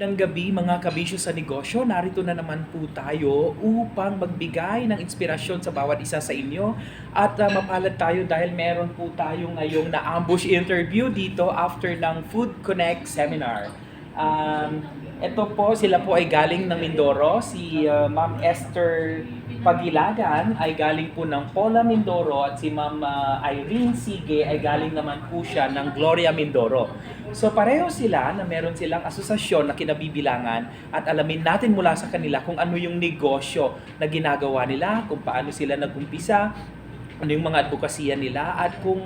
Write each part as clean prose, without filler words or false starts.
Ng gabi mga kabisyo sa negosyo, narito na naman po tayo upang magbigay ng inspirasyon sa bawat isa sa inyo at mapalad tayo dahil meron po tayo ngayong na-ambush interview dito after ng Food Connect Seminar. Ito po, sila po ay galing ng Mindoro. Si Ma'am Esther Pagilagan ay galing po ng Pola Mindoro at si Ma'am Irene Sige ay galing naman po siya ng Gloria Mindoro. So pareho sila na meron silang asosasyon na kinabibilangan at alamin natin mula sa kanila kung ano yung negosyo na ginagawa nila, kung paano sila nag-umpisa, ano yung mga advokasya nila at kung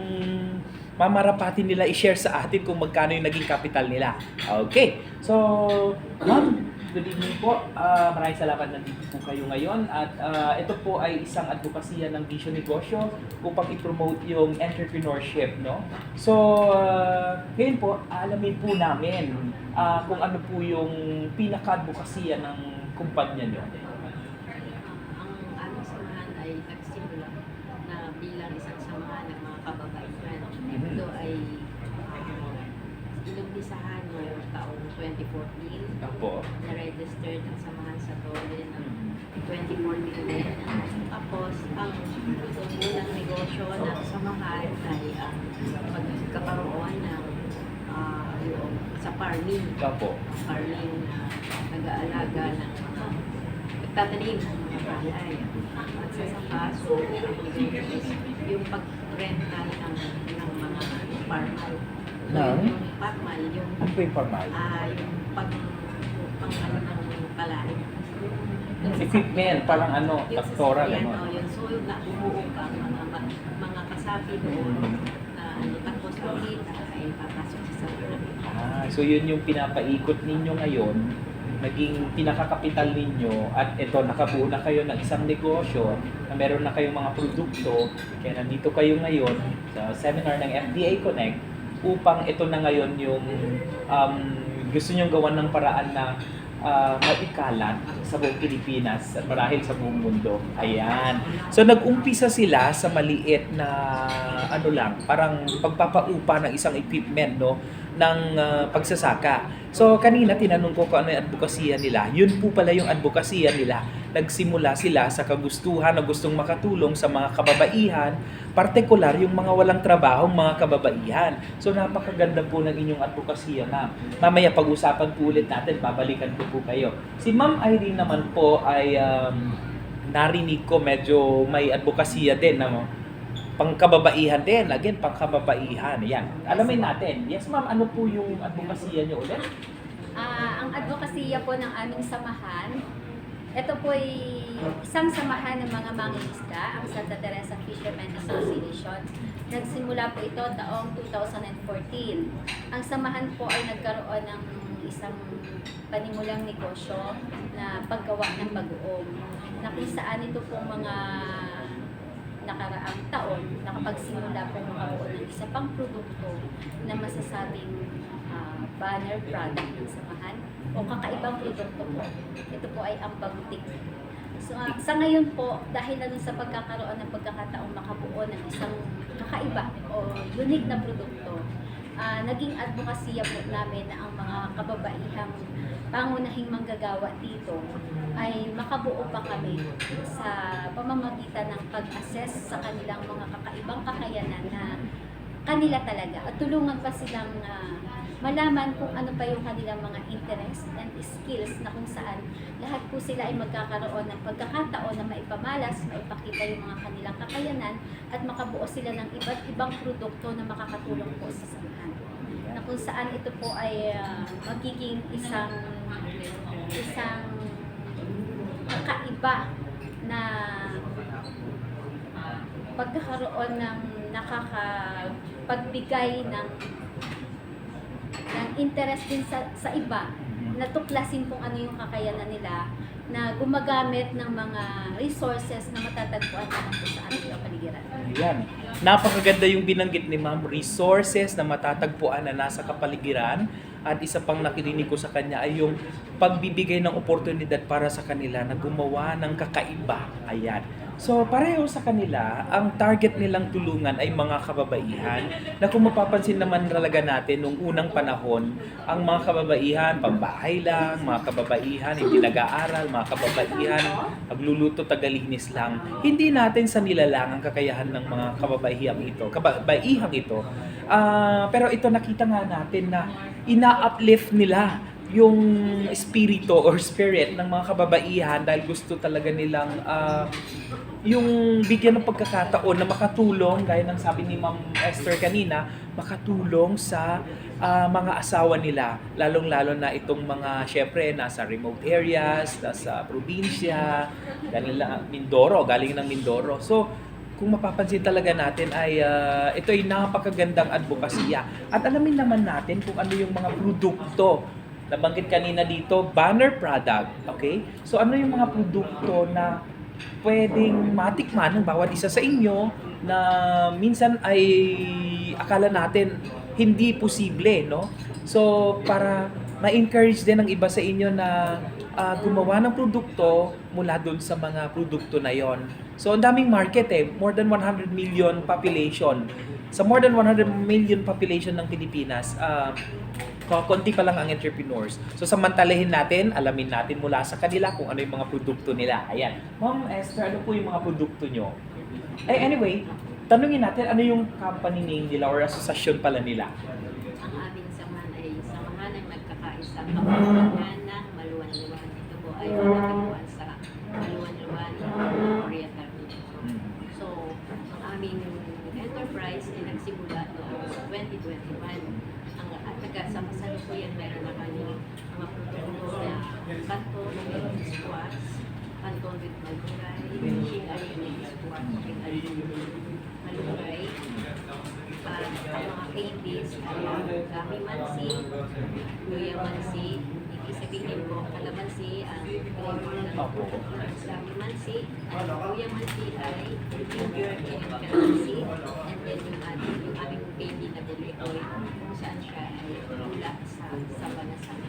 mamarapatin nila i-share sa atin kung magkano yung naging capital nila. Okay, so ma'am, good evening po. Maraming salamat na dito po kayo ngayon at ito po ay isang advokasya ng Vision Negosyo upang i-promote yung entrepreneurship, no? So, ngayon po, alamin po namin kung ano po yung pinaka-advokasya ng kumpanya nyo. Ang aming samahan ay nagsimula na bilang isang samahan ng mga kababaihan. Ito ay inumpisahan noong taong 2014. Apo. Na-registered ang samahan sa Tole ng 2014 din. Tapos, ang unang negosyo ng samahan ay ang pagkakaroon ng yung sa farming. Apo. Farming na nag-aalaga ng mga nagtatanim ng mga palay at sasaka. So, yung pag-rental ng mga farmal. So, Ng? yung farmal, yung Ano po yung formal? yung pang ano ng palay. Equipment, parang ano, Yung pastoral, sasakyan, ano? yun. So, yung nauuog ang mga kasapi doon na ano, tapos ulit ay papasok sa sasakyan. So yun yung pinapaikot ninyo ngayon, naging pinakakapital ninyo at ito, nakabuo na kayo ng isang negosyo na meron na kayong mga produkto, kaya nandito kayo ngayon sa seminar ng FDA Connect upang ito na ngayon yung gusto nyong gawan ng paraan na maikalat sa buong Pilipinas at marahil sa buong mundo. Ayan. So nag-umpisa sila sa maliit na ano lang, parang pagpapaupa ng isang equipment, no, ng pagsasaka. So kanina tinanong ko kung ano yung advokasya nila. Yun po pala yung advokasya nila. Nagsimula sila sa kagustuhan na gustong makatulong sa mga kababaihan, partikular yung mga walang trabaho, mga kababaihan. So napakaganda po ng inyong advokasya, ma'am. Mamaya pag-usapan po ulit natin, babalikan ko po kayo. Si Ma'am Irene naman po ay narinig ko medyo may advokasya din na pangkababaihan din. Again, pangkababaihan. Yan. Alamin natin. Yes, ma'am, ano po yung advokasya niyo ulit? Ang advokasya po ng aming samahan, ito po ay isang samahan ng mga mangingisda, ang Santa Teresa Fishermen Association. Nagsimula po ito taong 2014. Ang samahan po ay nagkaroon ng isang panimulang negosyo na paggawa ng bagoong, na kung saan ito pong mga nakaraang taon, nakapagsimula po makabuo ng isa pang produkto na masasabing banner product ng samahan o kakaibang produkto po. Ito po ay ang bagutik. So, sa ngayon po, dahil na dun sa pagkakaroon ng pagkakataong makabuo ng isang kakaiba o unique na produkto, naging advokasya po namin na ang mga kababaihang pangunahing manggagawa dito ay makabuo pa kami sa pamamagitan ng pag-assess sa kanilang mga kakaibang kakayanan na kanila talaga at tulungan pa silang malaman kung ano pa yung kanilang mga interest and skills na kung saan lahat po sila ay magkakaroon ng pagkakataon na maipamalas, maipakita yung mga kanilang kakayanan at makabuo sila ng iba't ibang produkto na makakatulong po sa samahan. Na kung saan ito po ay magiging isang kakaiba na pagkakaroon ng nakakapagbigay ng interest din sa iba na tuklasin kung ano yung kakayanan nila na gumagamit ng mga resources na matatagpuan naman po sa ating kapaligiran. Ayan. Napakaganda yung binanggit ni ma'am, resources na matatagpuan na nasa kapaligiran. At isa pang nakirinig ko sa kanya ay yung pagbibigay ng oportunidad para sa kanila na gumawa ng kakaiba. Ayan. So pareho sa kanila, ang target nilang tulungan ay mga kababaihan na kung mapapansin naman talaga natin nung unang panahon, ang mga kababaihan, pambahay lang, mga kababaihan, hindi nag-aaral, mga kababaihan, pagluluto, tagalinis lang. Hindi natin sa nilalang ang kakayahan ng mga kababaihang ito. Pero ito nakita nga natin na ina-uplift nila yung espiritu or spirit ng mga kababaihan dahil gusto talaga nilang yung bigyan ng pagkakataon na makatulong, gaya ng sabi ni Ma'am Esther kanina, makatulong sa mga asawa nila, lalong-lalo na itong mga, syempre, nasa remote areas, nasa probinsya, galing ng Mindoro. So, kung mapapansin talaga natin ay ito ay napakagandang advokasya. At alamin naman natin kung ano yung mga produkto. Nabanggit kanina dito, banner product, okay? So ano yung mga produkto na pwedeng matikman ng bawat isa sa inyo na minsan ay akala natin hindi posible, no? So para ma-encourage din ng iba sa inyo na gumawa ng produkto mula doon sa mga produkto na yon. So ang daming market more than 100 million population. Sa more than 100 million population ng Pilipinas, konti pa lang ang entrepreneurs. So samantalahin natin, alamin natin mula sa kanila kung ano yung mga produkto nila. Ayan. Ma'am Esther, ano po yung mga produkto nyo? Anyway, tanungin natin ano yung company name nila or asosasyon pala nila. Ang aming samahan ay samahan ng nagkakaisang kapatiran ng Maluwan-Luwan. Ito po ay matagpuan sa Maluwan-Luwan, Oriental. So, ang aming enterprise ay nagsimula noong 2021. Sa kasalukuyan meron na kami mga produkto na kanton with squash, kanton with malunggay, shingali with squash, shingali with malunggay, at ang mga candies ay gami mansi, luya mansi, ibig sabihin po kalamansi ang flavor ng gami mansi, at luya mansi ay ginger and calamansi, and then yung aming candy na buloy kung saan siya ay mula sa banasang.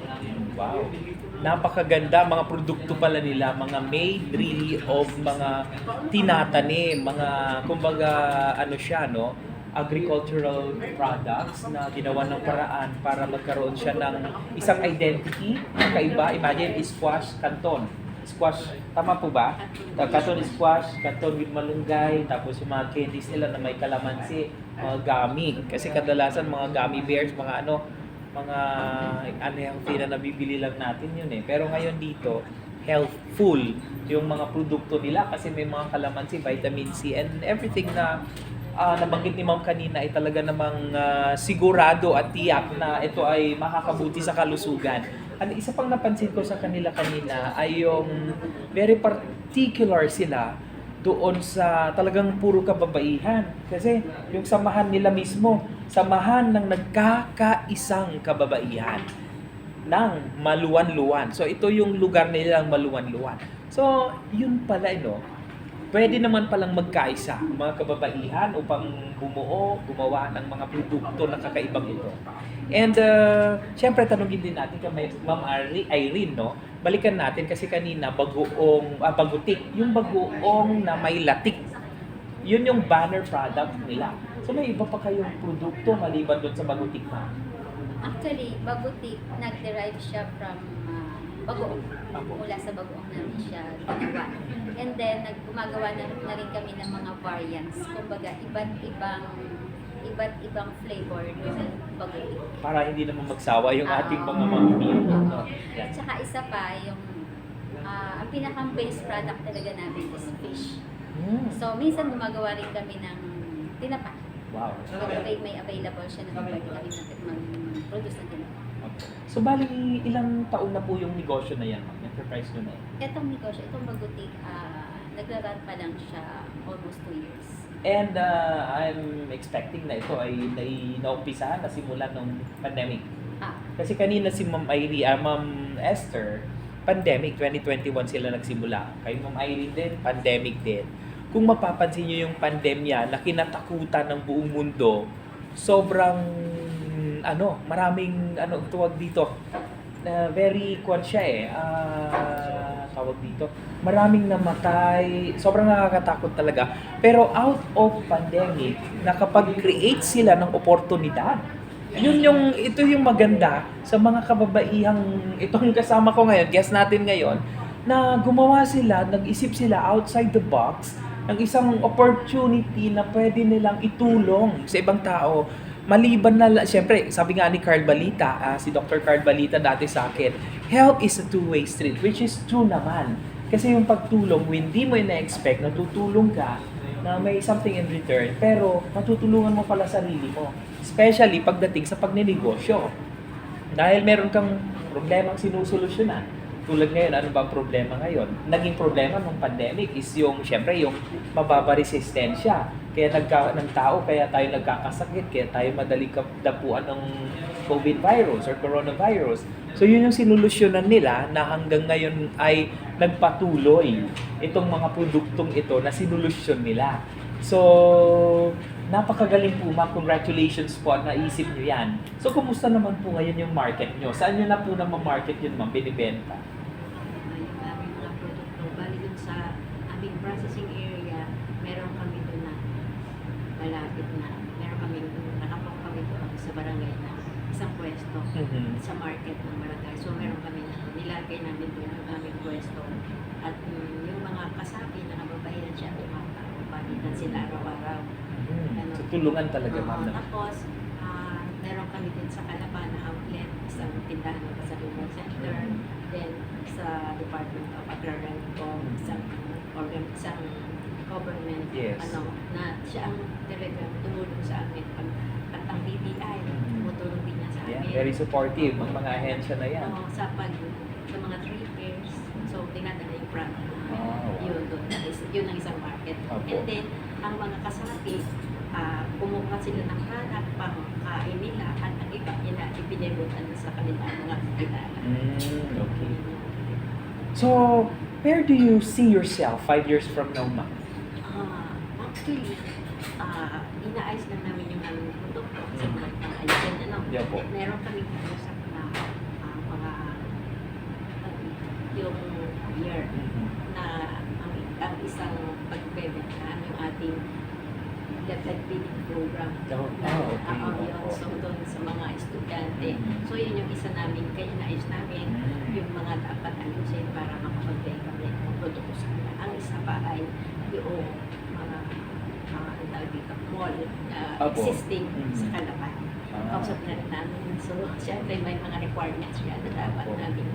Wow. Napakaganda, mga produkto pala nila, mga made really of mga tinatanim, mga kumbaga ano siya, no? Agricultural products na ginawa ng paraan para magkaroon siya ng isang identity na kaiba. Imagine, squash, canton. Squash, tama po ba? Canton squash, canton with malunggay, tapos yung mga candies nila na may kalamansi, mga gummy. Kasi kadalasan mga gummy bears, mga unhealthy na nabibili lang natin yun Pero ngayon dito, healthful yung mga produkto nila kasi may mga kalamansi, vitamin C, and everything na nabanggit ni Ma'am kanina ay talaga namang sigurado at tiyak na ito ay makakabuti sa kalusugan. At isa pang napansin ko sa kanila kanina ay yung very particular sila doon sa talagang puro kababaihan. Kasi yung samahan nila mismo, samahan ng nagkakaisang kababaihan ng Maluwan-Luwan. So ito yung lugar nilang Maluwan-Luwan. So yun pala, pwede naman palang magkaisa mga kababaihan upang gumawa ng mga produkto na kakaibang ito. And syempre tanungin din natin kay Ma'am Irene, balikan natin kasi kanina bagutik, yung bagoong na may latik. Yun yung banner product nila. So may iba pa kayong produkto maliban doon sa bagutik na? Actually, bagutik, nag-derive siya from bagoong. Mula sa bagoong namin siya ginawa. And then, gumagawa na rin kami ng mga variants. Kumbaga, iba't ibang flavor ng bagutik. Para hindi naman magsawa yung ating mga mamimili. At saka isa pa, yung ang pinaka-base product talaga namin is fish. So, minsan gumagawa rin kami ng tinapa. Wow. May available siya na pwede kami mag-produce ng tinapa. So, bali, ilang taon na po yung negosyo na yan, enterprise nyo na yan? Itong negosyo, itong bagutik, nagra-run pa lang siya almost 2 years. And I'm expecting na ito ay naumpisahan na simula ng pandemic. Kasi kanina si Ma'am Esther, pandemic, 2021 sila nagsimula. Kay Ma'am Irene din, pandemic din. Kung mapapansin nyo yung pandemya na kinatakutan ng buong mundo, sobrang maraming tuwag dito, very kwan siya tawag dito, maraming namatay, sobrang nakakatakot talaga. Pero out of pandemic, nakapag-create sila ng oportunidad. Ito yung maganda sa mga kababaihang, itong kasama ko ngayon, guest natin ngayon, na gumawa sila, nag-isip sila outside the box ng isang opportunity na pwede nilang itulong sa ibang tao. Maliban na, siyempre, sabi nga ni Carl Balita, si Dr. Carl Balita dati sa akin, help is a two-way street, which is true naman. Kasi yung pagtulong, hindi mo ina-expect na tutulong ka, na may something in return, pero matutulungan mo pala sarili mo. Especially pagdating sa pagninegosyo. Dahil meron kang problemang sinusolusyonan. Tulad ngayon, ano ba ang problema ngayon? Naging problema ng pandemic is yung, syempre, yung mababa resistensya. Kaya ng tao, kaya tayo nagkakasakit, kaya tayo madaling dapuan ng COVID virus or coronavirus. So yun yung sinulusyonan nila na hanggang ngayon ay nagpatuloy itong mga produktong ito na sinulusyon nila. So, napakagaling po ma'am. Congratulations po at naisip nyo yan. So, kumusta naman po ngayon yung market nyo? Saan nyo na po na ma-market yun ma'am, binibenta? Yung aming mga produkto, bali dun sa aming processing area, meron kami doon na malapit na, meron kami nakapang kami doon sa barangay na isang pwesto sa market ng barangay. So meron kami na nilagay namin doon ang aming pwesto at yung mga kasapi na kababayan siya at yung mga tao, palitan sila araw-araw. So, tulungan talaga ma'am. Tapos, meron kami din sa Calapan na outlet, isang tindahan ng Pasalubong Center, then sa Department of Agrarian isang government, Yes. na siya ang talagang tumulong sa amin. At ang BPI, tumutulong din niya sa Yeah, amin. very supportive ang mga ahensya na yan. Sa mga trade fairs, so dinadala yung product. Wow. Yun ang isang market. Opo. And then, ang mga kasapi, kumuha sila ng product pang kain nila at ang iba nila ipinibutan sa kanilang mga kilala. Okay. So, where do you see yourself 5 years from now ma'am? Actually, inaayos lang namin yung aming produkto sa mga ayusin. Yeah po. Meron kami kausap na mga yung year na ang isang pagbebentahan yung ating DepEd feeding program. Okay. Yun. So, doon sa mga estudyante. So, yun yung isa namin, kaya naayos namin yung mga dapat ayusin para makapagbenta kami ng produkto sa kanila. Ang isa pa ay yung mga ang tawag dito, mall existing sa Calapan. Kausap na rin namin. So, syempre may mga requirements yan na dapat namin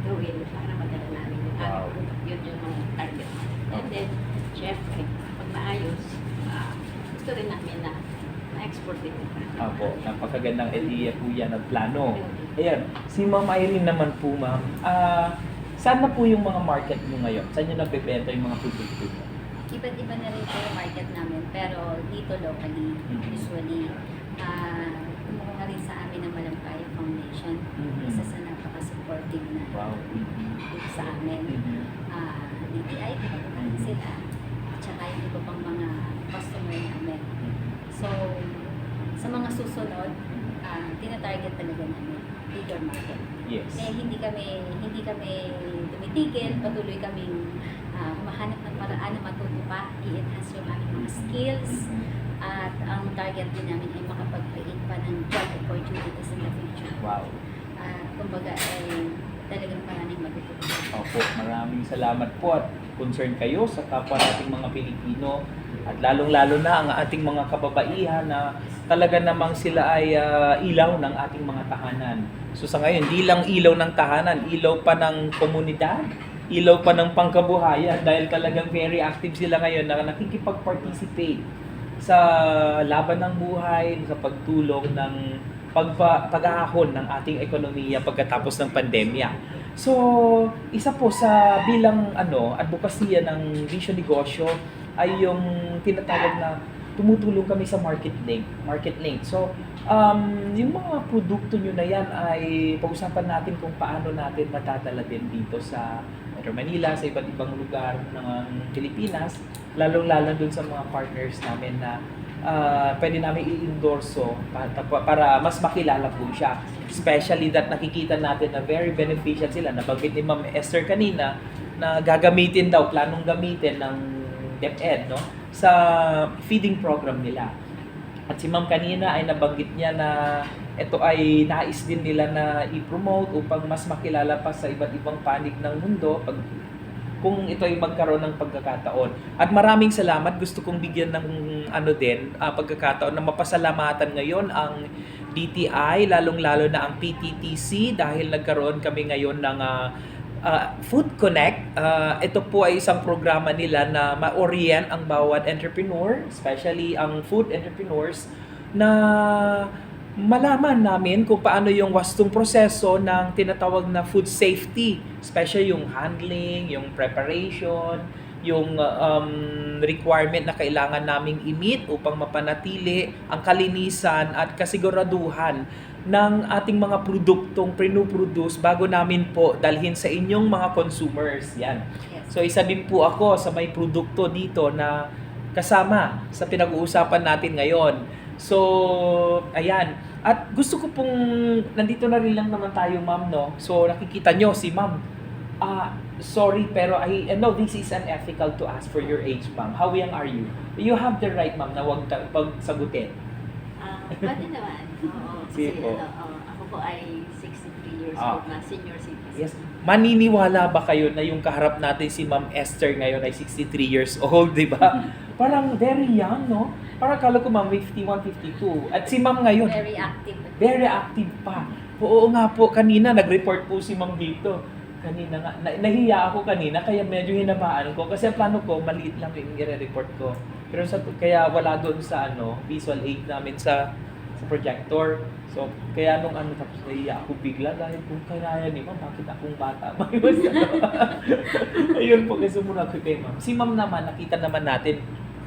gawin para madala namin yung aming product. Yun yung mga target. And then, syempre, pag maayos, gusto rin namin na ma-export din yung product. Apo, napakagandang idea po yan at plano. Ayan, si Ma'am Irene naman po ma'am, saan na po yung mga market mo ngayon? Saan nyo nagbebenta yung mga produkto mo? Iba't iba na rin po yung market namin, pero dito locally, usually, kumukuha rin sa amin ng Malampaya Foundation. Isa sa napaka-supportive na dito sa amin. DTI, rin sila. At saka yung iba pang mga customer namin. So, sa mga susunod, tinatarget talaga namin bigger market. Yes. Hindi kami tumitigil, patuloy kaming humahanap ng paraan na matuto pa, i-enhance yung aming mga skills, at ang target din namin ay makapag-create pa ng job opportunities in the future. Wow. Kumbaga ay talagang maraming matutulungan. Opo, maraming salamat po at concern kayo sa kapwa nating mga Pilipino at lalong-lalo na ang ating mga kababaihan na talaga namang sila ay ilaw ng ating mga tahanan. So sa ngayon, di lang ilaw ng tahanan, ilaw pa ng komunidad, ilaw pa ng pangkabuhayan dahil talagang very active sila ngayon na nakikipag-participate sa laban ng buhay, sa pagtulong ng pag-aahon ng ating ekonomiya pagkatapos ng pandemya. So, isa po sa bilang advokasya ng Vision Negosyo ay yung tinatawag na tumutulong kami sa market link. So, yung mga produkto nyo na yan ay pag-usapan natin kung paano natin matatala din dito sa Metro Manila, sa iba't ibang lugar ng Pilipinas, lalong-lalo dun sa mga partners namin na pwede namin i-endorso para mas makilala po siya. Especially that nakikita natin na very beneficial sila. Nabanggit ni Ma'am Esther kanina na gagamitin daw, planong gamitin ng DepEd, no, sa feeding program nila. At si Ma'am kanina ay nabanggit niya na ito ay nais din nila na i-promote upang mas makilala pa sa iba't ibang panig ng mundo kung ito ay magkaroon ng pagkakataon. At maraming salamat. Gusto kong bigyan ng pagkakataon na mapasalamatan ngayon ang DTI, lalong-lalo na ang PTTC dahil nagkaroon kami ngayon ng Food Connect. Ito po ay isang programa nila na ma-orient ang bawat entrepreneur, especially ang food entrepreneurs, na malaman namin kung paano yung wastong proseso ng tinatawag na food safety, especially yung handling, yung preparation, yung requirement na kailangan naming i-meet upang mapanatili ang kalinisan at kasiguraduhan ng ating mga produktong pinu-produce bago namin po dalhin sa inyong mga consumers. Yan. Yes. So isa din po ako sa may produkto dito na kasama sa pinag-uusapan natin ngayon. So, ayan. At gusto ko pong, nandito na rin lang naman tayo, ma'am, no? So, nakikita nyo si ma'am. Sorry, pero I know this is unethical to ask for your age, ma'am. How young are you? You have the right, ma'am, na huwag pagsagutin. Pwede naman. Oo. Sige Kasi po. ako po ay 63 years Ah. old na, senior citizen. Yes. Maniniwala ba kayo na yung kaharap natin si Ma'am Esther ngayon ay 63 years old, di ba? Parang very young, no? Parang kala ko Ma'am 51, 52. At si Ma'am ngayon, Very active. very active pa. Oo nga po, kanina nag-report po si Ma'am dito. Kanina nga, nahiya ako kanina kaya medyo hinamaan ko. Kasi ang plano ko, maliit lang yung i-report ko. Pero kaya wala doon sa visual aid namin sa projector. So, kaya nung tapos nahiya ako bigla dahil kung kaya ni Ma'am, bakit akong bata? Ayun po, kasi muna ko kay Ma'am. Si Ma'am naman, nakita naman natin,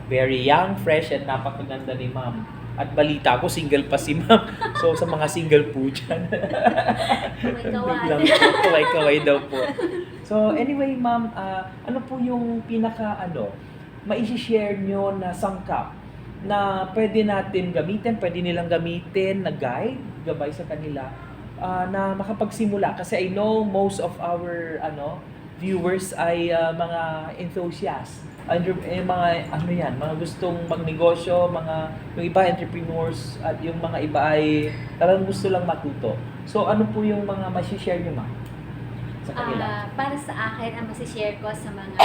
very young, fresh, and napakaganda ni Ma'am. At balita ko, single pa si Ma'am. So, sa mga single po dyan. Kaway-kawan. Kaway-kaway daw po. So, anyway, Ma'am, ano po yung mai-share nyo na sangkap na pwede natin gamitin, pwede nilang gamitin na guide, gabay sa kanila, na makapagsimula. Kasi I know most of our viewers ay mga enthusiasts. Mga gustong magnegosyo, yung iba entrepreneurs, at yung mga iba ay talagang gusto lang matuto. So ano po yung mga ma-share nyo, ma'am, sa kanila? Para sa akin, ang masishare ko sa mga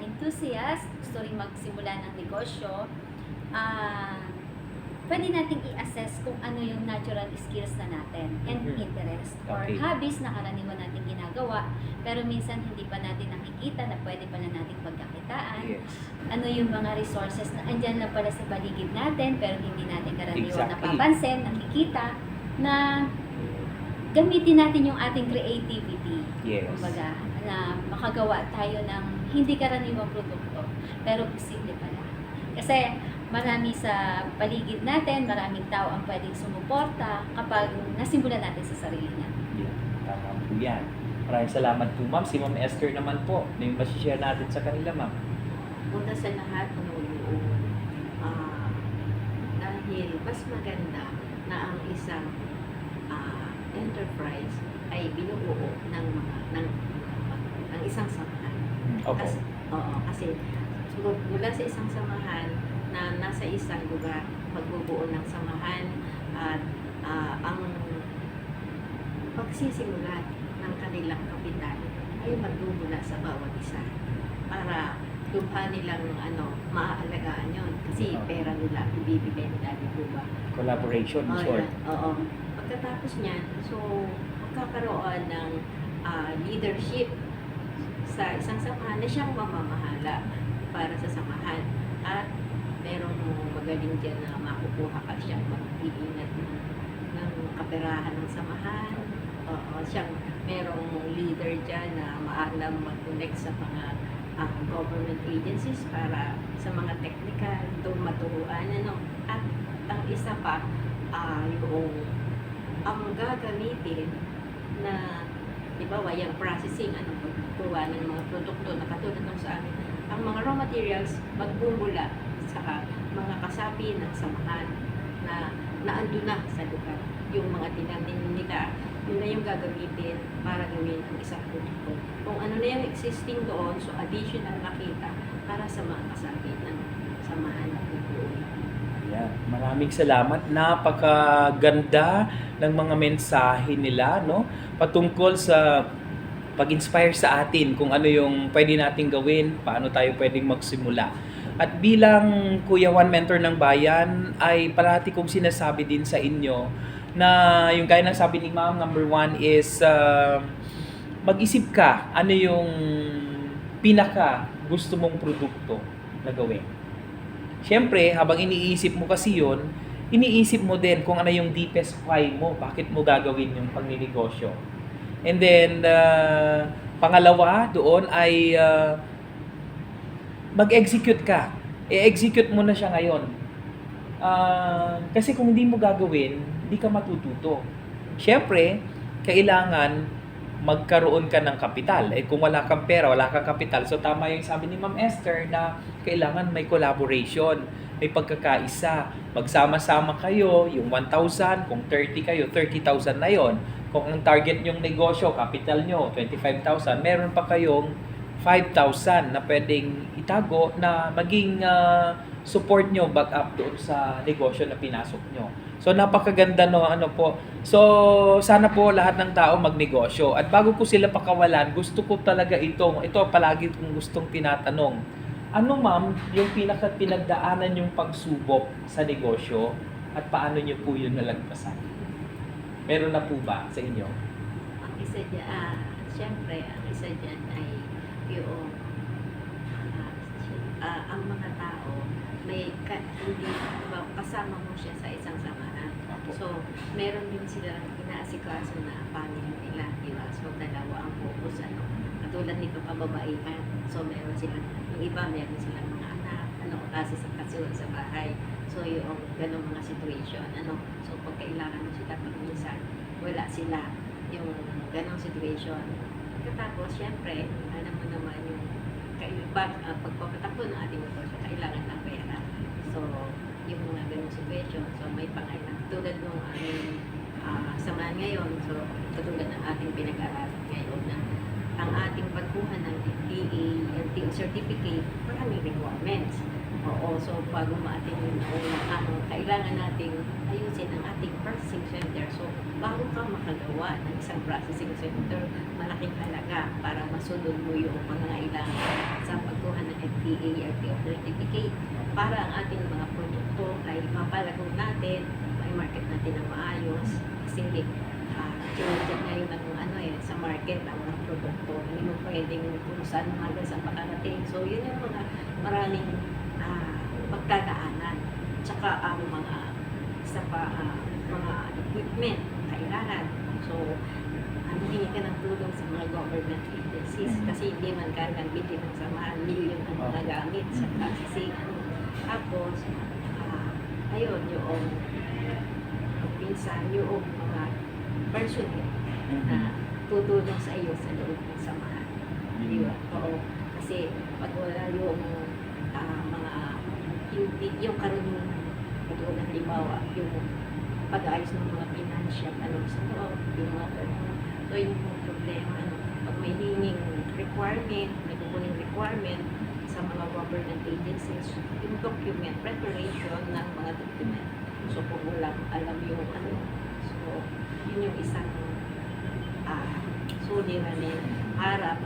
enthusiast, gusto rin magsimula ng negosyo, pwede nating i-assess kung ano yung natural skills na natin and interest or Okay. hobbies na karaniwan natin ginagawa pero minsan hindi pa natin nakikita na pwede pala nating pagkakitaan. Yes. Ano yung mga resources na andyan lang pala sa paligid natin pero hindi natin karaniwan Exactly. napapansin, nakikita, na gamitin natin yung ating creativity. Yes. Kumbaga, na makagawa tayo ng hindi karaniwang produkto pero posible pala. Kasi marami sa paligid natin, maraming tao ang pwedeng sumuporta kapag nasimulan natin sa sarili natin. Yeah, tama po yan. Maraming salamat po, ma'am. Si Ma'am Esther naman po, na yung masishare natin sa kanila, ma'am. Una sa lahat, dahil mas maganda na ang isang enterprise ay binubuo ng isang samahan. Opo. Kasi mula sa isang samahan na nasa isang lugar, magbubuo ng samahan at ang pagsisimulan ng kanilang kapital ay magmumula sa bawat isa para lubha nilang maaalagaan yun. Kasi pera nila, ibibibenta, di po ba? Collaboration, in short. Oo. Pagkatapos niyan, so magkakaroon ng leadership sa isang samahan na siyang mamamahala para sa samahan. At merong magaling dyan na makukuha ka siyang mag-iingat ng kaperahan ng samahan. Siyang merong leader dyan na maalam mag-connect sa mga government agencies para sa mga technical, doon maturuan. At ang isa pa, yung ang gagamitin na, di ba, yung processing, pagkuha ng mga produkto na katulad ng sa amin, ang mga raw materials magbubula saka mga kasapi ng samahan na naandun na sa lugar. Yung mga tinanim nila, yun na yung gagamitin para gawin ang isang produkto. Kung ano na yung existing doon, so additional na kita para sa mga kasapi ng samahan ng bubuo. Yeah. Maraming salamat. Napakaganda ng mga mensahe nila, no? Patungkol sa pag-inspire sa atin kung ano yung pwede nating gawin, paano tayo pwedeng magsimula. At bilang Kuya Juan Mentor ng Bayan, ay parati kong sinasabi din sa inyo na yung gaya ng sabi ni Ma'am, number 1 is mag-isip ka ano yung pinaka gusto mong produkto na gawin. Siyempre, habang iniisip mo kasi yun, iniisip mo din kung ano yung deepest why mo, bakit mo gagawin yung pagninegosyo. And then, pangalawa doon ay mag-execute ka. I-execute mo na siya ngayon. Kasi kung hindi mo gagawin, hindi ka matututo. Siyempre, kailangan magkaroon ka ng kapital. Kung wala kang pera, wala kang kapital. So tama yung sabi ni Ma'am Esther na kailangan may collaboration, may pagkakaisa. Magsama-sama kayo, yung 1,000, kung 30 kayo, 30,000 na yon. Kung ang target nyong negosyo, capital nyo, 25,000, meron pa kayong 5,000 na pwedeng itago na maging support nyo back up doon sa negosyo na pinasok nyo. So napakaganda no ano po. So sana po lahat ng tao magnegosyo. At bago ko sila pakawalan, gusto ko talaga ito palagi kong gustong tinatanong. Ano ma'am yung pinagdaanan yung pagsubok sa negosyo at paano nyo po yun nalagpasan? Meron na po ba sa inyo? Ang isa dyan, siyempre, ang isa dyan ay yung ang mga tao may hindi kasama mo siya sa isang samahan. So, meron din silang inaasikaso na family nila, di ba? So, dalawa ang focus, katulad nito, kababaihan. So, meron silang, yung iba, meron silang mga anak, kasi sa kasuhan sa bahay. So, yung ganong mga situation, so, pag kailangan mo sila, pag minsan, wala sila, yung ganong situation. Katapos, syempre, alam mo naman yung pagpapatakbo ng ating negosyo, kailangan ng pera. So, yung mga ganong situation, so may pangailangan. Tulad ng aming samahan ngayon, so katulad ng ating pinag-aralan ngayon na ang ating pagkuha ng FDA, LTO certificate, maraming requirements. Oo, so bago maating kailangan nating ayusin ang ating processing center. So, bago ka makagawa ng isang processing center, malaking halaga para masunod mo yung pangangailangan sa pagkuha ng FDA, LTO certificate para ang ating mga produkto ay mapalago natin, may market natin na maayos. Kasi sinunod ngayon sa market ang mga produkto. Hindi mo pwedeng kung saan hanggang sa makarating. So, yun yung mga maraming pagkadaanan. Tsaka ang mga mga equipment kailangan. So, hingi ka ng tulong sa mga government agencies kasi hindi man kailangan bilhin ng samahan milyon ang mga gamit sa processing. Tapos, ayun, yung pinsan, yung mga personnel na tutulong sa iyo sa loob ng samahan. Di ba? Oo. Kasi pag wala yung mga yung karunungan, katulad halimbawa, yung pag-aayos ng mga financial, sa loob, yung mga karunungan. So, yung problema, pag may hinging requirement, may kukuning requirement sa mga government agencies, yung document, preparation ng mga document. So, kung walang alam yung so, yun yung isang suliranin para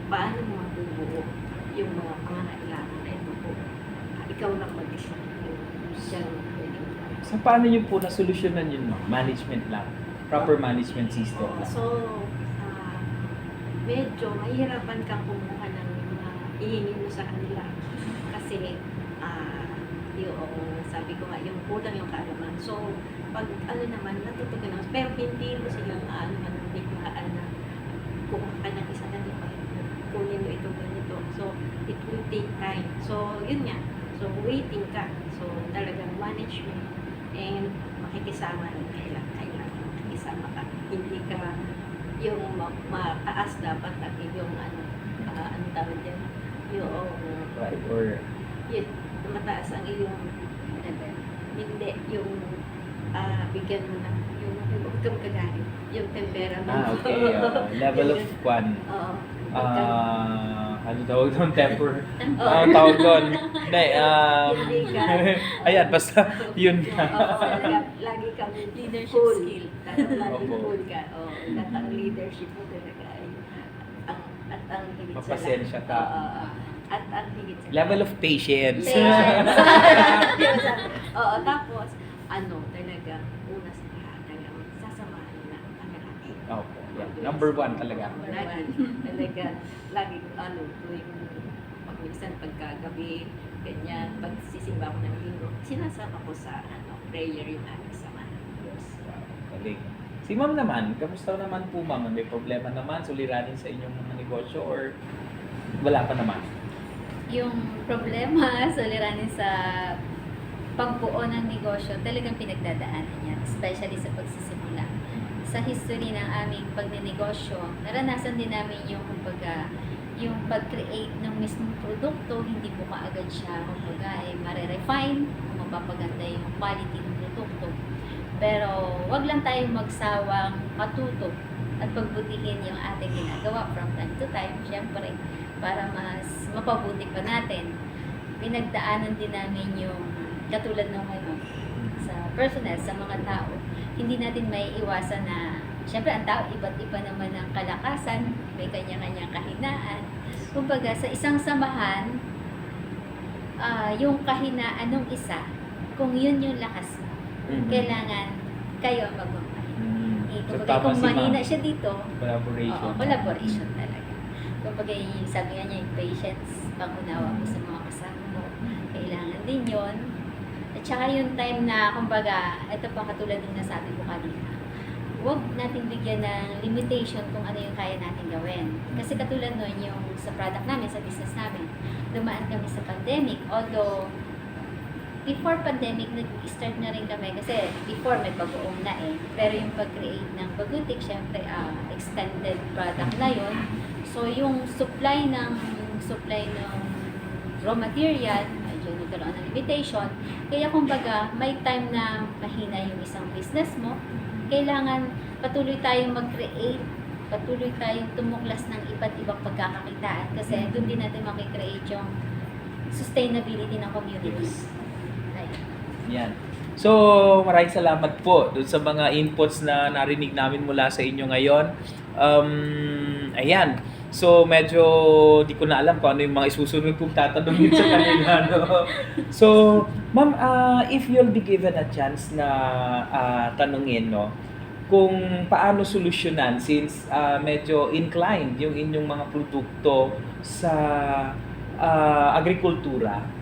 paano mo mabubuo yung mga pangangailangan na ito po. Ikaw lang mag-isa yung siyang pwedeng. So paano nyo po nasolusyonan yun ma'am? Management lang? Proper management system lang? So, medyo mahirapan kang kumuha ng mga ihingi mo sa kanila. Kasi, yung sabi ko nga, yung kulang yung kaalaman. So, pag naman, natutugan naman. Pero hindi mo silang biglaan na kumuha ka ng isa na diba, kunin mo ito ganito. So, it will take time. So, yun nga. So, waiting ka. So, talagang management and makikisama rin kailangan makikisama ka. Hindi ka yung mataas dapat at yung anong tawag dyan, yung Right, or yun, mataas ang iyong Level. hindi, yung bigyan mo na, yung huwag kang kagalit, yung temperament. Okay. Level of kwan. Oo. Ano tawag doon? Temper. Oo. Ang tawag doon. Hindi. Hindi ka. Ayan, basta yun nga. Oo, lagi kang Leadership cool. skill. Lagi Opo. cool ka. Oo, at ang leadership mo talaga ay at ang higit sa Mapasensya ka. Oo. At ang higit sa Level of patience. Patience. Oo, tapos talaga una sa lahat talaga sasamahan mo na ang lalaki. Opo. Yeah. Number 1 talaga. Lagi, talaga, lagi tuwing minsan pagkagabi, ganyan, pag sisimba ko ng linggo, sinasama ko sa prayer yung aming samahan. Yes. Wow. Galing. Si ma'am naman, kamusta naman po ma'am? May problema naman, suliranin sa inyong mga negosyo or wala pa naman? Yung problema, suliranin sa pagbuo ng negosyo, talagang pinagdadaanan niya, especially sa pagsisimula. Sa history ng aming pagnenegosyo, naranasan din namin yung kumbaga, yung pag-create ng mismong produkto, hindi po kaagad siya kumbaga mare-refine, mapapaganda yung quality ng produkto. Pero wag lang tayong magsawang matuto at pagbutihin yung ating ginagawa from time to time, syempre, para mas mapabuti pa natin. Pinagdaanan din namin yung katulad ng sa personnel, sa mga tao, hindi natin may iwasan na, syempre ang tao, iba't iba naman ang kalakasan, may kanya-kanyang kahinaan. Kumbaga, sa isang samahan, yung kahinaan ng isa, kung yun yung lakas mo, kailangan kayo ang mag-combine. Kumbaga, kung mahina siya dito, Collaboration. collaboration talaga. Kumbaga, sabi nga niya, yung patience, pangunawa mo sa mga kasama mo, kailangan din yon. At saka yung time na, kumbaga, ito pa katulad ng nasabi ko kanina, huwag natin bigyan ng limitation kung ano yung kaya natin gawin. Kasi katulad nun, yung sa product namin, sa business namin, dumaan kami sa pandemic, although, before pandemic, nag-start na rin kami kasi before may pag-uong na pero yung pag-create ng Bagutik, syempre, extended product na yun. So, yung supply ng raw material, medyo nagkaroon ng limitation. Kaya kumbaga, may time na mahina yung isang business mo. Kailangan patuloy tayong mag-create, patuloy tayong tumuklas ng iba't ibang pagkakakitaan kasi doon din natin makikreate yung sustainability ng communities. Yan. So, maraming salamat po dun sa mga inputs na narinig namin mula sa inyo ngayon. Ayan. So, medyo di ko na alam kung ano yung mga isusunod kong tatanungin sa kanila. No? So, ma'am, if you'll be given a chance na tanungin, no, kung paano solusyonan since medyo inclined yung inyong mga produkto sa agrikultura.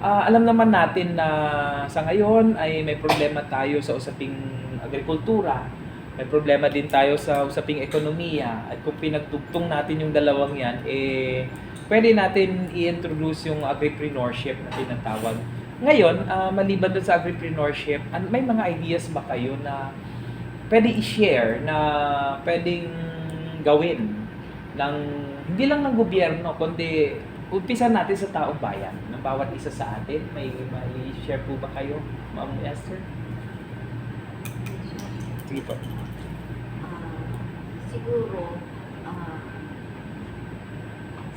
Alam naman natin na sa ngayon ay may problema tayo sa usaping agrikultura. May problema din tayo sa usaping ekonomiya. At kung pinagtugtong natin yung dalawang yan, pwede natin i-introduce yung agripreneurship na tinatawag. Ngayon, maliban doon sa agripreneurship, may mga ideas ba kayo na pwede i-share na pwedeng gawin ng hindi lang ng gobyerno, kundi umpisa natin sa taong bayan, ng bawat isa sa atin. May share po ba kayo, Ma'am Esther? Sige po. Siguro,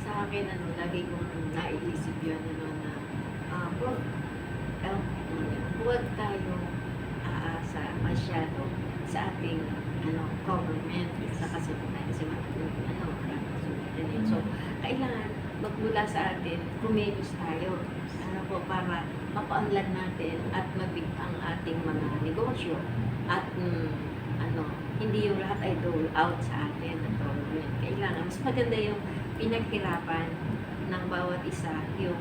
sa akin, lagi kong naiisip yun, na huwag tayo aasa masyado sa ating government sa kasunod kasi so, kailangan magmula sa atin, kumilos tayo para mapaunlad natin at mabig ang ating mga negosyo at hindi yung lahat ay dole out sa atin ng government. Kailangan, mas maganda yung pinaghirapan ng bawat isa yung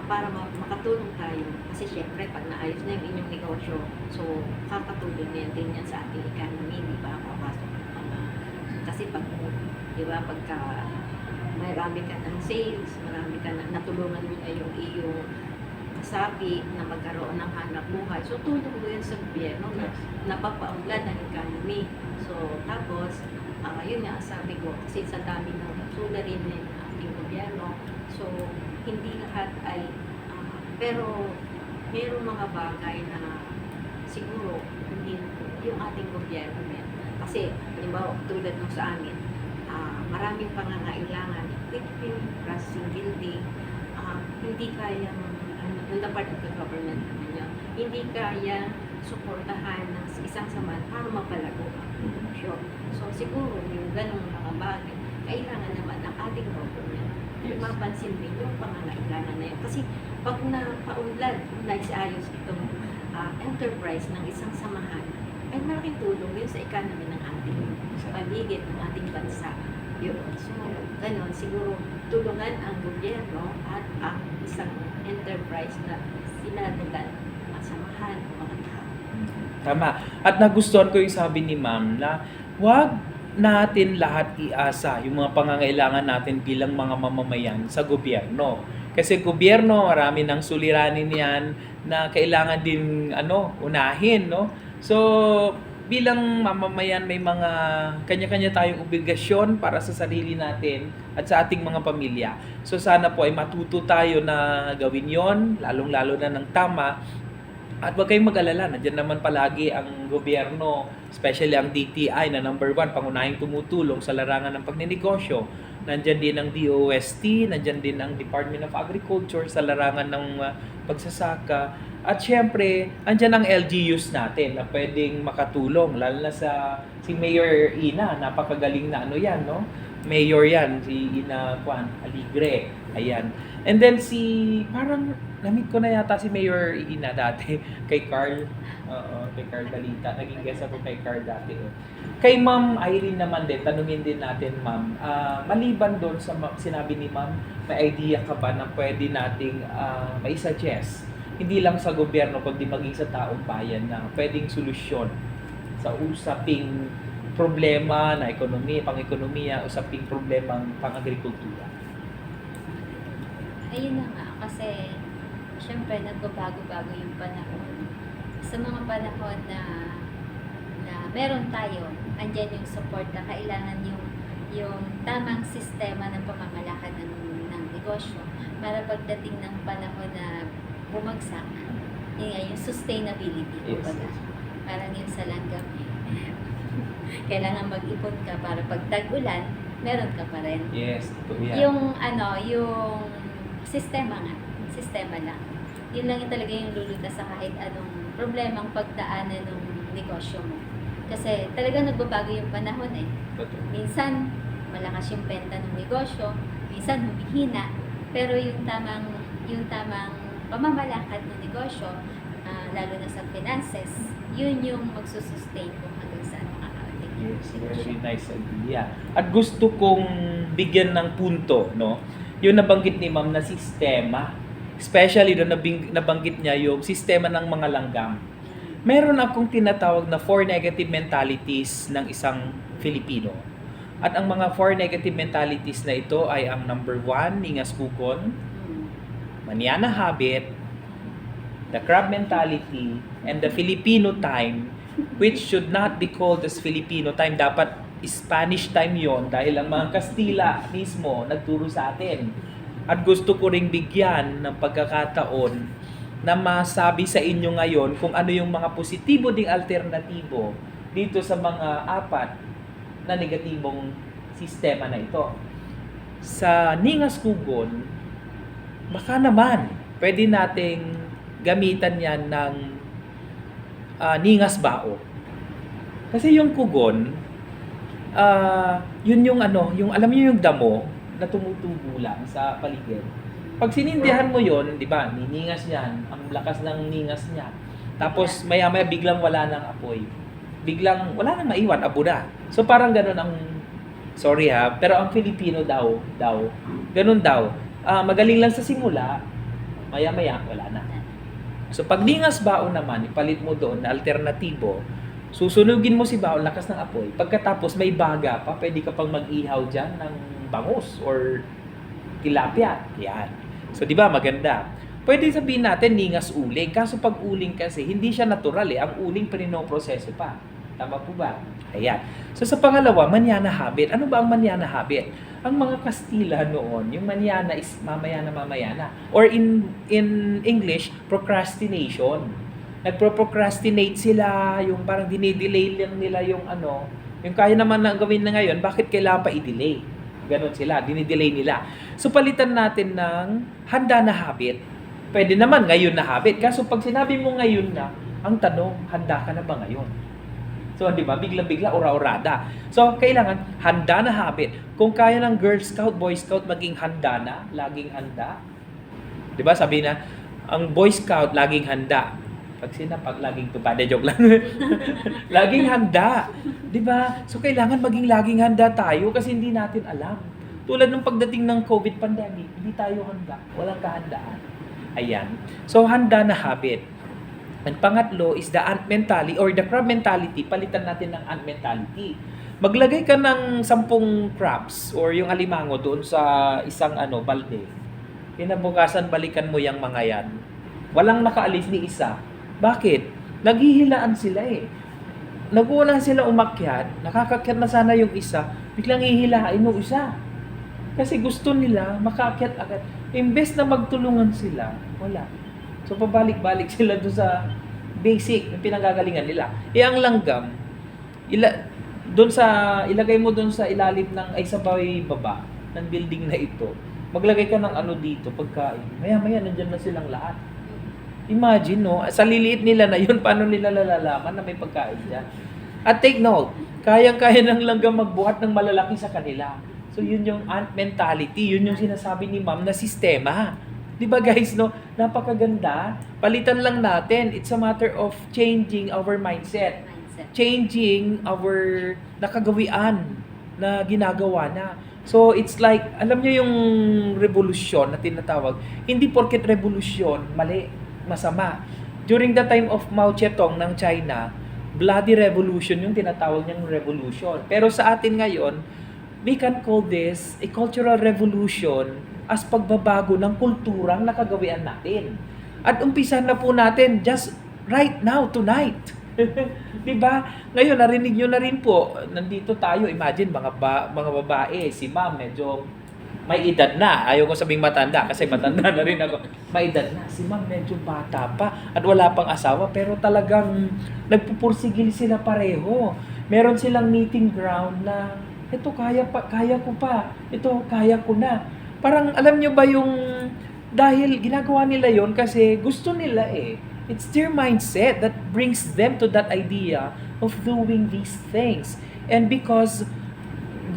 para makatulong tayo. Kasi syempre, pag naayos na yung inyong negosyo, so kakatulong din yan sa ating economy, di ba? Papasok ng mga, kasi di ba, pagka marami ka ng sales, marami ka na natulungan mo na yung iyong kasabi na magkaroon ng hanap buhay. So, tulong mo yan sa gobyerno na napapaunlad ng economy. So, tapos, yun nga, sabi ko, kasi sa dami ng suliranin ng ating gobyerno, so, hindi lahat ay Pero mayroong mga bagay na siguro hindi yung ating gobyerno yan. Kasi, halimbawa, tulad nung sa amin, maraming pangangailangan, Philippine Processing Guilty, hindi kayang, on the part of the government naman yun, hindi kaya suportahan ng isang samahan para mapalago ang produksyon. So, siguro, yung ganong mga bagay, kailangan naman ng ating government mapansin din yung pangangailangan na yun. Kasi pag napaunlad, nagsiayos itong enterprise ng isang samahan, ay malaking tulong yun sa economy ng ating paligid, ng ating bansa. Yun. So, ganon, siguro tulungan ang gobyerno at ang isang enterprise na sinadagan mga samahan, mga tao. Tama. At nagustuhan ko yung sabi ni Ma'am na wag natin lahat iasa yung mga pangangailangan natin bilang mga mamamayan sa gobyerno. Kasi gobyerno, marami ng suliranin yan na kailangan din unahin, no? So, bilang mamamayan may mga kanya-kanya tayong obligasyon para sa sarili natin at sa ating mga pamilya. So, sana po ay matuto tayo na gawin yon, lalong-lalo na ng tama. At huwag kayong mag-alala, nandiyan naman palagi ang gobyerno, especially ang DTI na number 1, pangunahing tumutulong sa larangan ng pagninegosyo. Nandiyan din ang DOST, nandiyan din ang Department of Agriculture sa larangan ng pagsasaka. At syempre, andyan ang LGUs natin na pwedeng makatulong, lalo na si Mayor Ina, napakagaling na yan, no? Mayor yan, si Ina Aligre. Ayan. And then parang namit ko na yata si Mayor Ina dati kay Carl. Kay Carl Balita. Naging guest ako kay Carl dati. Kay Ma'am Irene naman din, tanungin din natin, Ma'am. Maliban doon sa sinabi ni Ma'am, may idea ka ba na pwede nating mai-suggest? Hindi lang sa gobyerno, kundi maging sa taong bayan na pwedeng solusyon sa usaping problema na pang-ekonomiya, usaping problemang pang-agrikultura. Ayun na nga, kasi syempre nagbabago-bago yung panahon. Sa mga panahon na meron tayo, andyan yung support na kailangan yung tamang sistema ng pamamalakad ng negosyo para pagdating ng panahon na bumagsak, yun nga, yung sustainability, kumbaga. Parang yung sa langgam. Kailangan mag-ipon ka para pag tag-ulan, meron ka pa rin. Yes, totoo yan. Yung sistema lang. Yun lang yung talaga yung lulutas sa kahit anong problemang pagdaanan ng negosyo mo. Kasi talagang nagbabago yung panahon eh. Totoo. Minsan, malakas yung benta ng negosyo, minsan humihina, pero yung tamang pamamalakad ng negosyo, lalo na sa finances, yun yung magsusustain kung hanggang saan makakarating yung Yes, negosyo. very nice idea. At gusto kong bigyan ng punto, no? Yung nabanggit ni Ma'am na sistema. Especially doon nabanggit niya yung sistema ng mga langgam. Meron akong tinatawag na 4 negative mentalities ng isang Filipino. At ang mga 4 negative mentalities na ito ay ang number 1, ningas kukon, manana habit, the crab mentality, and the Filipino time, which should not be called as Filipino time. Dapat Spanish time yon dahil ang mga Kastila mismo nagturo sa atin. At gusto ko ring bigyan ng pagkakataon na masabi sa inyo ngayon kung ano yung mga positibo ding alternatibo dito sa mga 4 na negatibong sistema na ito. Sa ningas kugon, baka naman pwede nating gamitan yan ng ningas bao. Kasi yung kugon, yun yung yung alam niyo yung damo na tumutubo lang sa paligid. Pag sinindihan mo yon, di ba, niningas yan, ang lakas ng ningas niya. Tapos maya-maya biglang wala nang apoy. Biglang wala nang maiwan, abo na. So parang ganun ang, sorry ha, pero ang Filipino daw, ganun daw. Magaling lang sa simula, maya-maya wala na. So pag ningas baon naman, ipalit mo doon na alternatibo, susunugin mo si baon, lakas ng apoy. Pagkatapos may baga pa, pwede ka pang mag-ihaw dyan ng bangus or tilapia. Yan. So, di ba, maganda. Pwede sabihin natin, ningas uling. Kaso pag uling kasi, hindi siya natural eh. Ang uling pininoproseso pa. Tama po ba? Ayan. So, sa pangalawa, manana habit. Ano ba ang manana habit? ang mga Kastila noon, yung mañana is mamaya na. Or in English, procrastination. Nagpro-procrastinate sila, yung parang dinidelay lang nila yung ano, yung kaya naman na gawin na ngayon, bakit kailangan pa i-delay? Ganon sila, dinidelay nila. So palitan natin ng handa na habit. Pwede naman ngayon na habit. Kaso pag sinabi mo ngayon na, ang tanong, handa ka na ba ngayon? So, di ba? Bigla-bigla, ora-orada. So, kailangan handa na habit. Kung kaya ng Girl Scout, Boy Scout maging handa na, laging handa. Di ba? Sabi na, ang Boy Scout laging handa. Pag sinapag, laging tupad. Joke lang. Laging handa. Di ba? So, kailangan maging laging handa tayo kasi hindi natin alam. Tulad ng pagdating ng COVID pandemic, hindi tayo handa. Walang kahandaan. Ayan. So, handa na habit. And pangatlo is the ant mentality or the crab mentality. Palitan natin ng ant mentality. Maglagay ka ng 10 crabs or yung alimango doon sa isang balde. Kinabukasan balikan mo yung mga yan. Walang nakaalis ni isa. Bakit? Naghihilaan sila eh. Nag-uuna sila umakyat, nakakakyat na sana yung isa, biglang hihilain yung isa. Kasi gusto nila makaakyat agad. Imbes na magtulungan sila, wala. So, pabalik-balik sila doon sa basic na pinanggagalingan nila. Ang langgam, ilagay mo doon sa ilalim ng, sa baba ng building na ito. Maglagay ka ng dito, pagkain. Maya-maya, nandyan na silang lahat. Imagine, no? Sa liliit nila na yun, paano nila lalalaman na may pagkain dyan? At take note, kayang-kaya ng langgam magbuhat ng malalaki sa kanila. So, yun yung ant mentality. Yun yung sinasabi ni ma'am na sistema. Di ba guys, no? Napakaganda. Palitan lang natin. It's a matter of changing our mindset. Changing our nakagawian na ginagawa na. So, it's like, alam nyo yung revolution na tinatawag. Hindi porket revolution, mali, masama. During the time of Mao Zedong ng China, bloody revolution yung tinatawag niyang revolution. Pero sa atin ngayon, we can call this a cultural revolution as pagbabago ng kulturang nakagawian natin. At umpisan na po natin just right now, tonight. Diba? Ngayon, narinig nyo na rin po, nandito tayo, imagine, mga babae, si ma'am, medyo may edad na. Ayaw ko sabing matanda, kasi matanda na rin ako. May edad na. Si ma'am, medyo bata pa, at wala pang asawa, pero talagang nagpupursigil sila pareho. Meron silang meeting ground na, ito, kaya ko pa. Ito, kaya ko na. Parang alam nyo ba yung dahil ginagawa nila yon kasi gusto nila eh. It's their mindset that brings them to that idea of doing these things. And because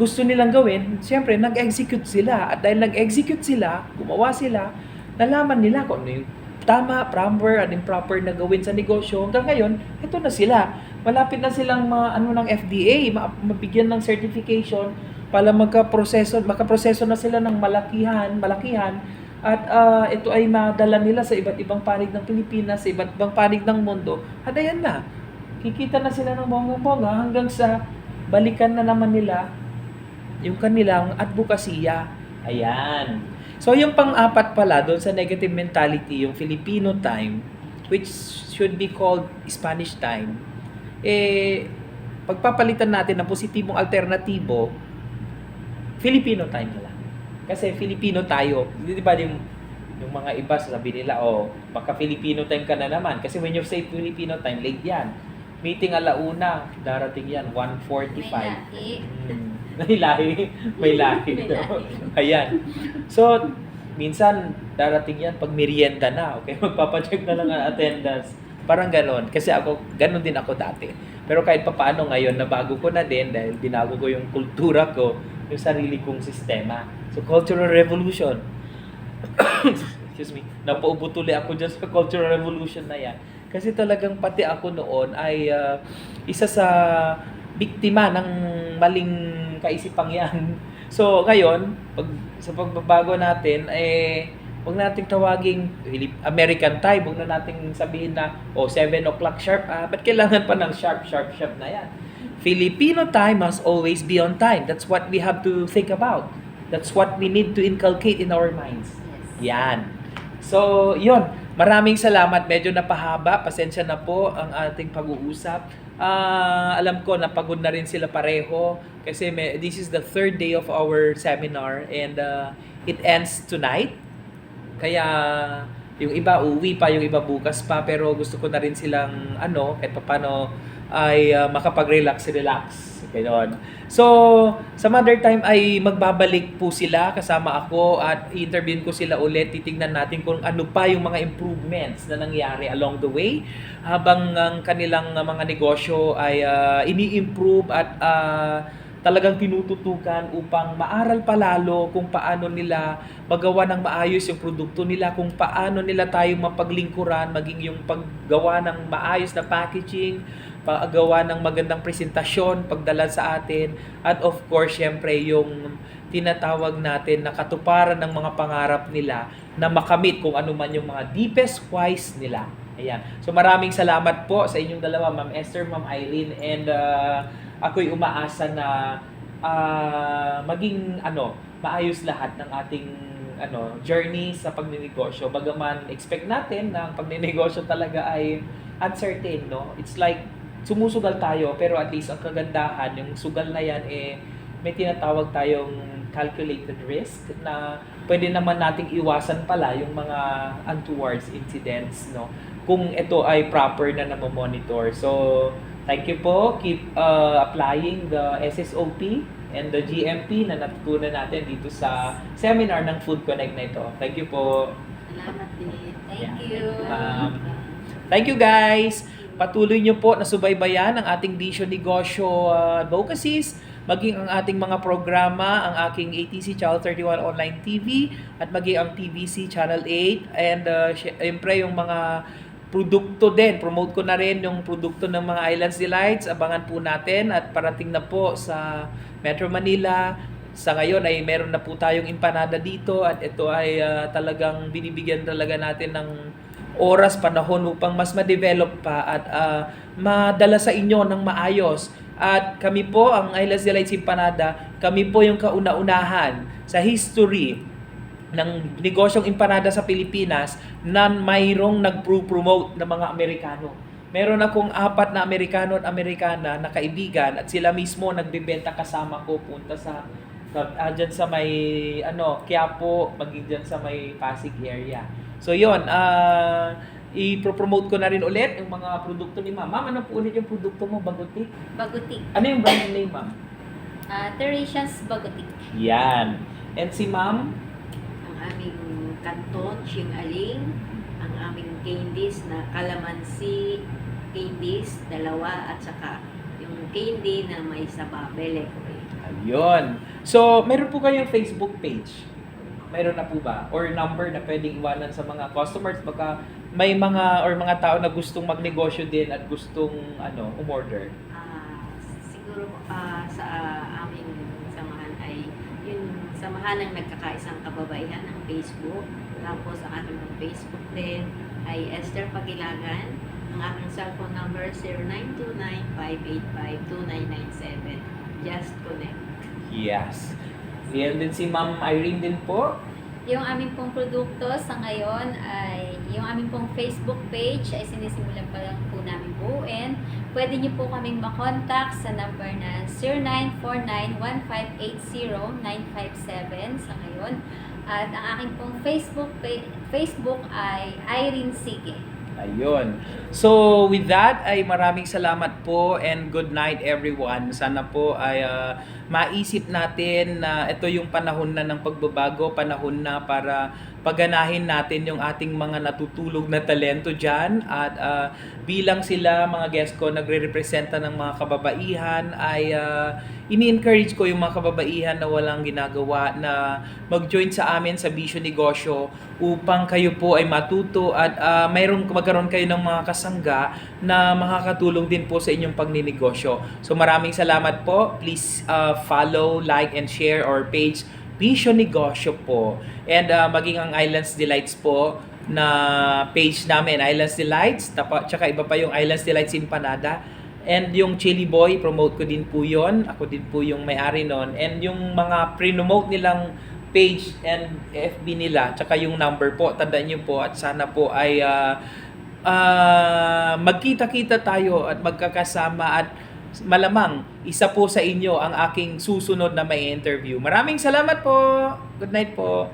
gusto nilang gawin, siyempre nag-execute sila. At dahil nag-execute sila, gumawa sila, nalaman nila kung ano yung tama, proper, and improper na gawin sa negosyo. Hanggang ngayon, ito na sila. Malapit na silang ng FDA, mabigyan ng certification para makaproseso na sila ng malakihan at ito ay madala nila sa iba't ibang panig ng Pilipinas, sa iba't ibang panig ng mundo. At ayan na, kikita na sila ng bonggang-bongga hanggang sa balikan na naman nila yung kanilang advokasya. Ayan. So yung pang-apat pala doon sa negative mentality, yung Filipino time, which should be called Spanish time, pagpapalitan natin ng positibong alternatibo, Filipino time na lang. Kasi Filipino tayo. Di ba yung mga iba sabi nila, baka Filipino time ka na naman. Kasi when you say Filipino time, late yan. Meeting alauna, darating yan, 1:45. May lahi. May lahi. Ayan. So, minsan, darating yan pag merienda na. Okay, magpapacheck na lang ang attendance. Parang ganon. Kasi ganon din ako dati. Pero kahit pa paano ngayon, nabago ko na din dahil binago ko yung kultura ko, yung sarili kong sistema. So, cultural revolution. Excuse me. Napaubo tuloy ako dyan sa cultural revolution na yan. Kasi talagang pati ako noon ay isa sa biktima ng maling kaisipang yan. So, ngayon, sa pagbabago natin, huwag nating tawaging American time. Huwag na nating sabihin na, 7 o'clock sharp. Ba't kailangan pa ng sharp na yan? Filipino time must always be on time. That's what we have to think about. That's what we need to inculcate in our minds. Yes. Yan. So, yun. Maraming salamat. Medyo napahaba. Pasensya na po ang ating pag-uusap. Alam ko napagod na rin sila pareho kasi this is the third day of our seminar and it ends tonight. Kaya yung iba uuwi pa, yung iba bukas pa, pero gusto ko na rin silang kahit paano ay makapag-relax. Ganon. So, sa Mother Time ay magbabalik po sila kasama ako at i-interviewin ko sila ulit. Titingnan natin kung ano pa yung mga improvements na nangyari along the way habang ang kanilang mga negosyo ay ini-improve at talagang tinututukan upang maaral palalo kung paano nila magawa ng maayos yung produkto nila, kung paano nila tayo mapaglingkuran, maging yung paggawa ng maayos na packaging, paggawa ng magandang presentasyon, pagdala sa atin, at of course, syempre, yung tinatawag natin na katuparan ng mga pangarap nila na makamit kung ano man yung mga deepest whys nila. Ayan. So maraming salamat po sa inyong dalawa, Ma'am Esther, Ma'am Irene, and ako'y umaasa na maging maayos lahat ng ating journey sa pagninegosyo. Bagaman expect natin na ang pagninegosyo talaga ay uncertain, no? It's like sumusugal tayo pero at least ang kagandahan, yung sugal na yan may tinatawag tayong calculated risk na pwede naman nating iwasan pala yung mga untowards incidents, no? Kung ito ay proper na monitor. So, thank you po. Keep applying the SSOP and the GMP na natutunan natin dito sa seminar ng Food Connect na ito. Thank you po. Salamat din. Thank you. Thank you guys. Patuloy nyo po na subaybayan ang ating Vision Negosyo advocacies, maging ang ating mga programa, ang aking ATC Channel 31 Online TV, at maging ang TVC Channel 8, and syempre yung mga produkto din. Promote ko na rin yung produkto ng mga Islands Delights. Abangan po natin at parating na po sa Metro Manila. Sa ngayon ay meron na po tayong empanada dito at ito ay talagang binibigyan talaga natin ng oras, panahon upang mas ma-develop pa at madala sa inyo ng maayos. At kami po, ang Islands Delights Empanada, kami po yung kauna-unahan sa history ng negosyong empanada sa Pilipinas na mayroong nag-promote ng mga Amerikano. Meron akong 4 na Amerikano at Amerikana na kaibigan at sila mismo nagbebenta kasama ko punta sa dyan sa may Quiapo, maging dyan sa may Pasig area. So yon, i-promote ko na rin ulit yung mga produkto ni Ma'am. Ma'am, ano po ulit yung produkto mo? Bagutik? Bagutik. Ano yung brand name, Ma'am? Teresians Bagutik. Yan. And si Ma'am? Ang aming kanton, Ching Aling, ang aming candies na calamansi candies, 2, at saka yung candy na may saba, bele. Ayun. So, meron po kayong Facebook page? Meron na po ba? Or number na pwedeng iwanan sa mga customers? Baka may mga tao na gustong magnegosyo din at gustong umorder. Siguro sa aming samahan ay yung samahan ng nagkakaisang kababaihan ng Facebook. Tapos ang ating Facebook din ay Esther Pagilagan. Ang aking cellphone number 0929-585-2997. Just connect. Yes. Yan din si Ma'am Irene din po. Yung aming pong produkto sa ngayon ay yung aming pong Facebook page ay sinisimulan pa lang po namin buuin. Pwede niyo po kaming makontak sa number na 0949-1580-957 sa ngayon. At ang aking pong Facebook ay Irene Sige. Ayun. So, with that, ay maraming salamat po and good night everyone. Sana po ay maisip natin na ito yung panahon na ng pagbabago, panahon na para paganahin natin yung ating mga natutulog na talento dyan. At bilang sila, mga guest ko, nagre-representa ng mga kababaihan, ay ini-encourage ko yung mga kababaihan na walang ginagawa na mag-join sa amin sa Vision Negosyo upang kayo po ay matuto at magkaroon kayo ng mga kasangga na makakatulong din po sa inyong pagninegosyo. So maraming salamat po. Please follow, like, and share our page Vision Negosyo po. And maging ang Islands Delights po na page namin, Islands Delights, tsaka iba pa yung Islands Delights Empanada. And yung Chili Boy, promote ko din po yon. Ako din po yung may-ari nun. And yung mga pre-promote nilang page and FB nila, tsaka yung number po, tandaan nyo po at sana po ay magkita-kita tayo at magkakasama at malamang isa po sa inyo ang aking susunod na may interview. Maraming salamat po. Good night po.